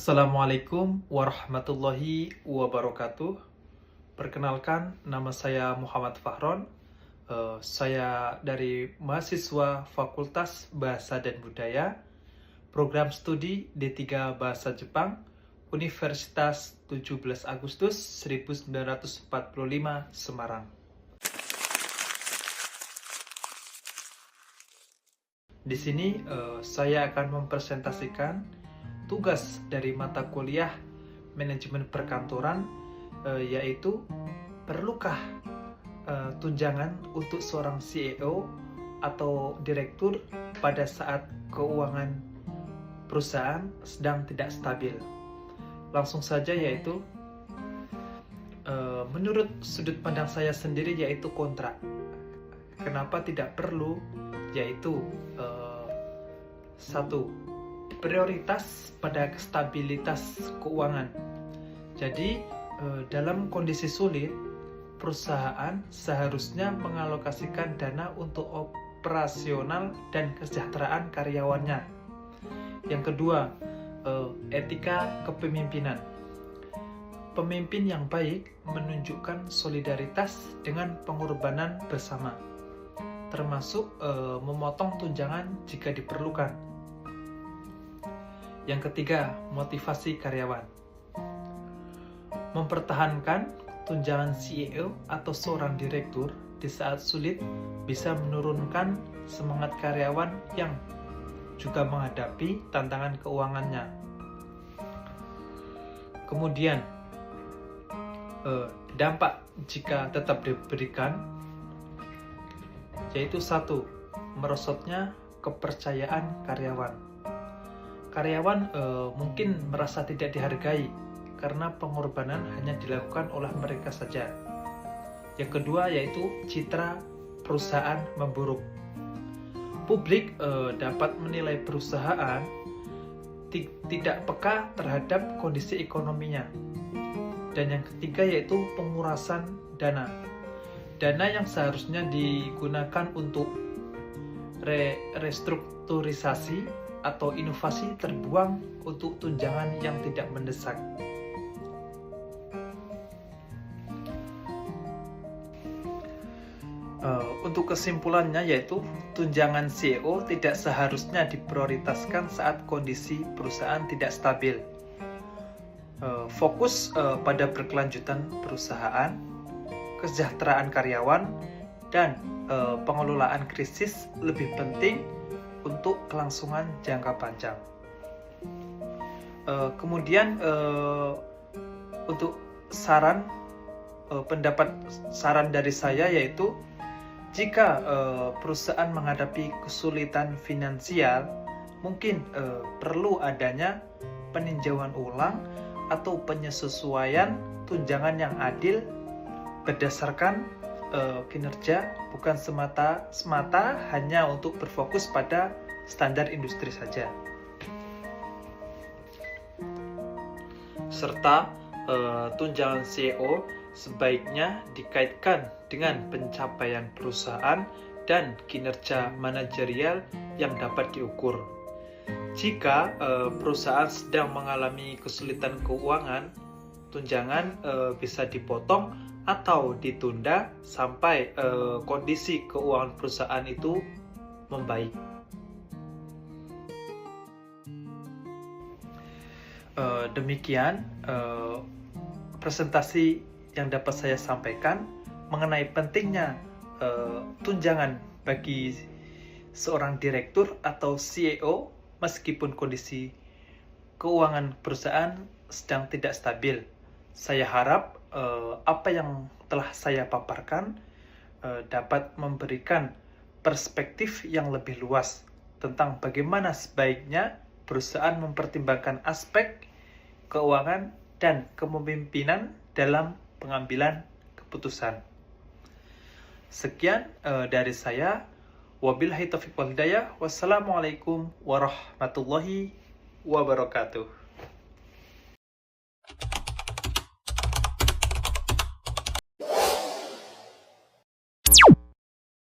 Assalamualaikum warahmatullahi wabarakatuh. Perkenalkan, nama saya Muhammad Fahron. Saya dari mahasiswa Fakultas Bahasa dan Budaya, Program Studi D3 Bahasa Jepang, Universitas 17 Agustus 1945, Semarang. Di sini saya akan mempresentasikan tugas dari mata kuliah manajemen perkantoran, yaitu perlukah tunjangan untuk seorang CEO atau direktur pada saat keuangan perusahaan sedang tidak stabil. Langsung saja, yaitu menurut sudut pandang saya sendiri, yaitu kontra. Kenapa tidak perlu? Yaitu satu, prioritas pada stabilitas keuangan. Jadi dalam kondisi sulit, perusahaan seharusnya mengalokasikan dana untuk operasional dan kesejahteraan karyawannya. Yang kedua, etika kepemimpinan. Pemimpin yang baik menunjukkan solidaritas dengan pengorbanan bersama, termasuk memotong tunjangan jika diperlukan. Yang ketiga, motivasi karyawan. Mempertahankan tunjangan CEO atau seorang direktur di saat sulit bisa menurunkan semangat karyawan yang juga menghadapi tantangan keuangannya. Kemudian, dampak jika tetap diberikan, yaitu satu, merosotnya kepercayaan karyawan. Karyawan mungkin merasa tidak dihargai karena pengorbanan hanya dilakukan oleh mereka saja. Yang kedua, yaitu citra perusahaan memburuk. Publik dapat menilai perusahaan tidak peka terhadap kondisi ekonominya. Dan yang ketiga, yaitu pengurasan dana. Dana yang seharusnya digunakan untuk restrukturisasi atau inovasi terbuang untuk tunjangan yang tidak mendesak. Untuk kesimpulannya, yaitu tunjangan CEO tidak seharusnya diprioritaskan saat kondisi perusahaan tidak stabil. Fokus pada berkelanjutan perusahaan, kesejahteraan karyawan, dan pengelolaan krisis lebih penting untuk kelangsungan jangka panjang. Kemudian untuk pendapat dari saya, yaitu jika perusahaan menghadapi kesulitan finansial, mungkin perlu adanya peninjauan ulang atau penyesuaian tunjangan yang adil berdasarkan kinerja, bukan semata hanya untuk berfokus pada standar industri saja. Serta tunjangan CEO sebaiknya dikaitkan dengan pencapaian perusahaan dan kinerja manajerial yang dapat diukur. Jika perusahaan sedang mengalami kesulitan keuangan, tunjangan bisa dipotong atau ditunda sampai kondisi keuangan perusahaan itu membaik. Demikian presentasi yang dapat saya sampaikan mengenai pentingnya tunjangan bagi seorang direktur atau CEO meskipun kondisi keuangan perusahaan sedang tidak stabil. Saya harap apa yang telah saya paparkan dapat memberikan perspektif yang lebih luas tentang bagaimana sebaiknya perusahaan mempertimbangkan aspek keuangan dan kepemimpinan dalam pengambilan keputusan. Sekian dari saya. Wabillahi taufiq wal hidayah. Wassalamualaikum warahmatullahi wabarakatuh.